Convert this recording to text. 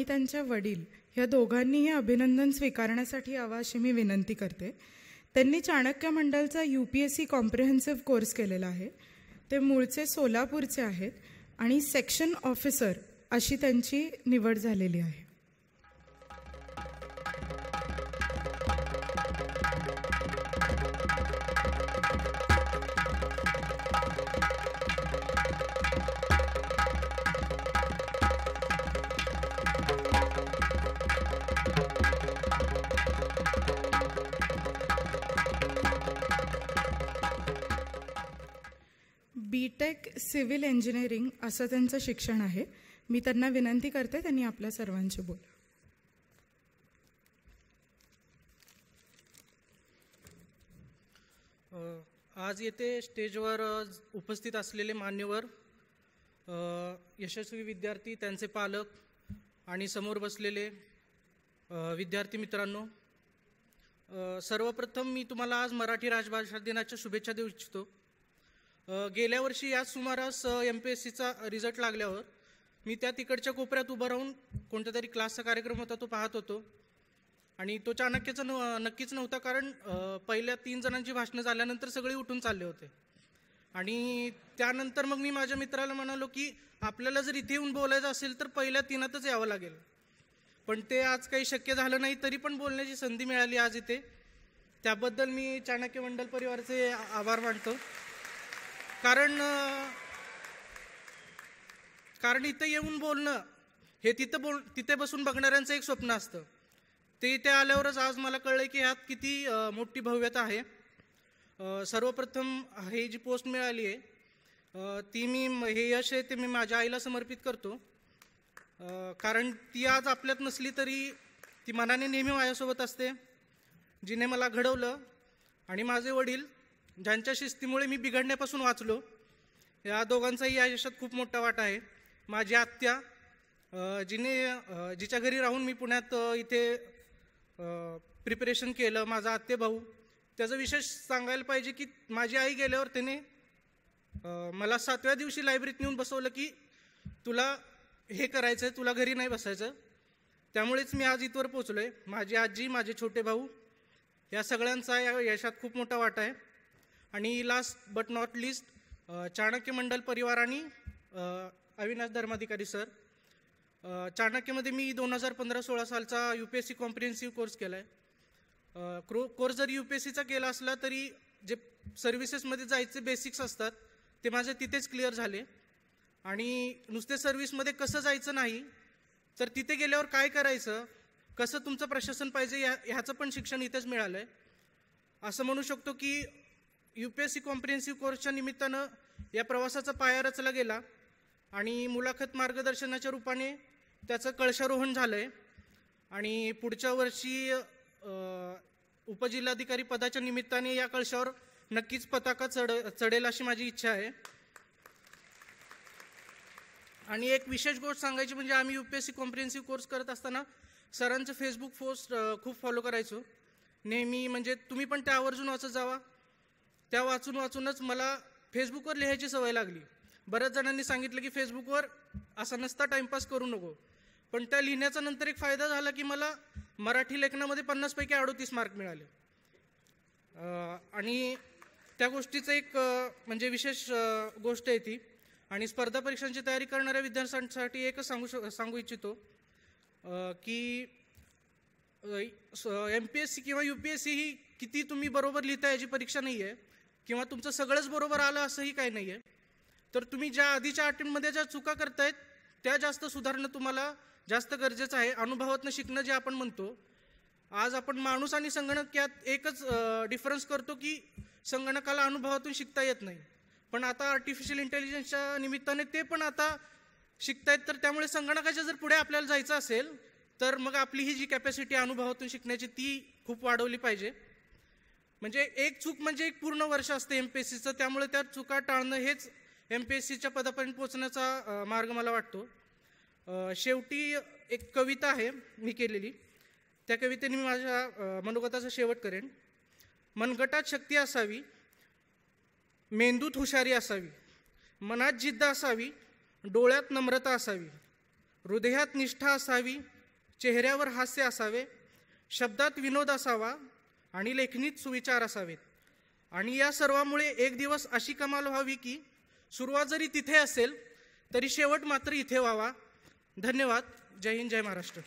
आणि त्यांच्या वडील ह्या दोघांनीही अभिनंदन स्वीकारण्यासाठी यावं अशी मी विनंती करते. त्यांनी चाणक्य मंडलचा UPSC कॉम्प्रिहेन्सिव्ह कोर्स केलेला आहे. ते मूळचे सोलापूरचे आहेत आणि सेक्शन ऑफिसर अशी त्यांची निवड झालेली आहे. BTech सिव्हिल इंजिनिअरिंग असं त्यांचं शिक्षण आहे. मी त्यांना विनंती करते त्यांनी आपल्या सर्वांशी बोल. आज येथे स्टेजवर उपस्थित असलेले मान्यवर, यशस्वी विद्यार्थी, त्यांचे पालक आणि समोर बसलेले विद्यार्थी मित्रांनो, सर्वप्रथम मी तुम्हाला आज मराठी राजभाषा दिनाच्या शुभेच्छा देऊ इच्छितो. गेल्या वर्षी याच सुमारास MPSCचा रिझल्ट लागल्यावर मी त्या तिकडच्या कोपऱ्यात उभं राहून कोणत्या तरी क्लासचा कार्यक्रम होता तो पाहत होतो आणि तो चाणक्याचा नक्कीच नव्हता, कारण पहिल्या 3 जणांची भाषणं झाल्यानंतर सगळे उठून चालले होते. आणि त्यानंतर मग मी माझ्या मित्राला म्हणालो की आपल्याला जर इथे येऊन बोलायचं असेल तर पहिल्या 3तच यावं लागेल, पण ते आज काही शक्य झालं नाही. तरी पण बोलण्याची संधी मिळाली आज इथे, त्याबद्दल मी चाणक्य मंडल परिवाराचे आभार मानतो. कारण इथं येऊन बोलणं हे तिथे बसून बघणाऱ्यांचं एक स्वप्न असतं. ते इथे आल्यावरच आज मला कळलं की ह्यात किती मोठी भव्यता आहे. सर्वप्रथम हे जी पोस्ट मिळाली आहे ती हे यश आहे ते मी माझ्या आईला समर्पित करतो. कारण ती आज आपल्यात नसली तरी ती मनाने नेहमी माझ्यासोबत असते, जिने मला घडवलं. आणि माझे वडील, ज्यांच्या शिस्तीमुळे मी बिघडण्यापासून वाचलो, या दोघांचाही या यशात खूप मोठा वाटा आहे. माझी आत्या, जिच्या घरी राहून मी पुण्यात इथे प्रिपरेशन केलं, माझा आत्ते भाऊ. त्याचं विशेष सांगायला पाहिजे की माझी आई गेल्यावर त्याने मला 7व्या दिवशी लायब्ररीत नेऊन बसवलं की तुला हे करायचं आहे, तुला घरी नाही बसायचं. त्यामुळेच मी आज इथवर पोचलो आहे. माझी आजी, माझे छोटे भाऊ, या सगळ्यांचा या यशात खूप मोठा वाटा आहे. आणि last but not least, Chanakya Mandal Parivar आणि अविनाश धर्माधिकारी सर. चाणक्यमध्ये मी 2015-16 सालचा UPSC कॉम्प्रिहेन्सिव्ह कोर्स केला आहे. कोर्स जर UPSCचा केला असला तरी जे सर्व्हिसेसमध्ये जायचे बेसिक्स असतात ते माझे तिथेच क्लिअर झाले. आणि नुसते सर्व्हिसमध्ये कसं जायचं नाही, तर तिथे गेल्यावर काय करायचं, कसं तुमचं प्रशासन पाहिजे ह्याचं पण शिक्षण इथेच मिळालं आहे. असं म्हणू शकतो की UPSC कॉम्प्रिहेन्सिव्ह कोर्सच्या निमित्तानं या प्रवासाचा पाया रचला गेला आणि मुलाखत मार्गदर्शनाच्या रूपाने त्याचं कळशारोहण झालं आहे. आणि पुढच्या वर्षी उपजिल्हाधिकारी पदाच्या निमित्ताने या कळशावर नक्कीच पताका चढेल अशी माझी इच्छा आहे. आणि एक विशेष गोष्ट सांगायची म्हणजे आम्ही UPSC कॉम्प्रिहेन्सिव्ह कोर्स करत असताना सरांचं फेसबुक पोस्ट खूप फॉलो करायचो नेहमी. म्हणजे तुम्ही पण त्या आवर्जून वाचत जावा. त्या वाचूनच मला फेसबुकवर लिहायची सवय लागली. बऱ्याच जणांनी सांगितलं की फेसबुकवर असा नसता टाईमपास करू नको, पण त्या लिहिण्याचा नंतर एक फायदा झाला की मला मराठी लेखनामध्ये 50 पैकी 38 मार्क मिळाले. आणि त्या गोष्टीचं एक म्हणजे विशेष गोष्ट आहे ती. आणि स्पर्धा परीक्षांची तयारी करणाऱ्या विद्यार्थ्यांसाठी एकच सांगू इच्छितो की MPSC किंवा UPSC ही किती तुम्ही बरोबर लिहिता याची परीक्षा नाही आहे, किंवा तुमचं सगळंच बरोबर आलं असंही काही नाही आहे. तर तुम्ही ज्या आधीच्या अटेम्प्टमध्ये ज्या चुका करतायत त्या जास्त सुधारणं तुम्हाला जास्त गरजेचं आहे. अनुभवातनं शिकणं जे आपण म्हणतो, आज आपण माणूस आणि संगणक यात एकच डिफरन्स करतो की संगणकाला अनुभवातून शिकता येत नाही, पण आता आर्टिफिशियल इंटेलिजन्सच्या निमित्ताने ते पण आता शिकतायत. तर त्यामुळे संगणकाच्या जर पुढे आपल्याला जायचं असेल तर मग आपली ही जी कॅपॅसिटी अनुभवातून शिकण्याची ती खूप वाढवली पाहिजे. म्हणजे एक चूक म्हणजे एक पूर्ण वर्ष असते MPSCचं, त्यामुळे त्या चुका टाळणं हेच MPSCच्या पदापर्यंत पोहोचण्याचा मार्ग मला वाटतो. शेवटी एक कविता आहे मी केलेली, त्या कवितेने मी माझ्या मनोगताचा शेवट करेन. मनगटात शक्ती असावी, मेंदूत हुशारी असावी, मनात जिद्द असावी, डोळ्यात नम्रता असावी, हृदयात निष्ठा असावी, चेहऱ्यावर हास्य असावे, शब्दात विनोद असावा आणि लेखणीत सुविचार असावेत. आणि या सर्वामुळे एक दिवस अशी कमाल व्हावी की सुरुवात जरी तिथे असेल तरी शेवट मात्र इथे व्हावा. धन्यवाद. जय हिंद, जय महाराष्ट्र.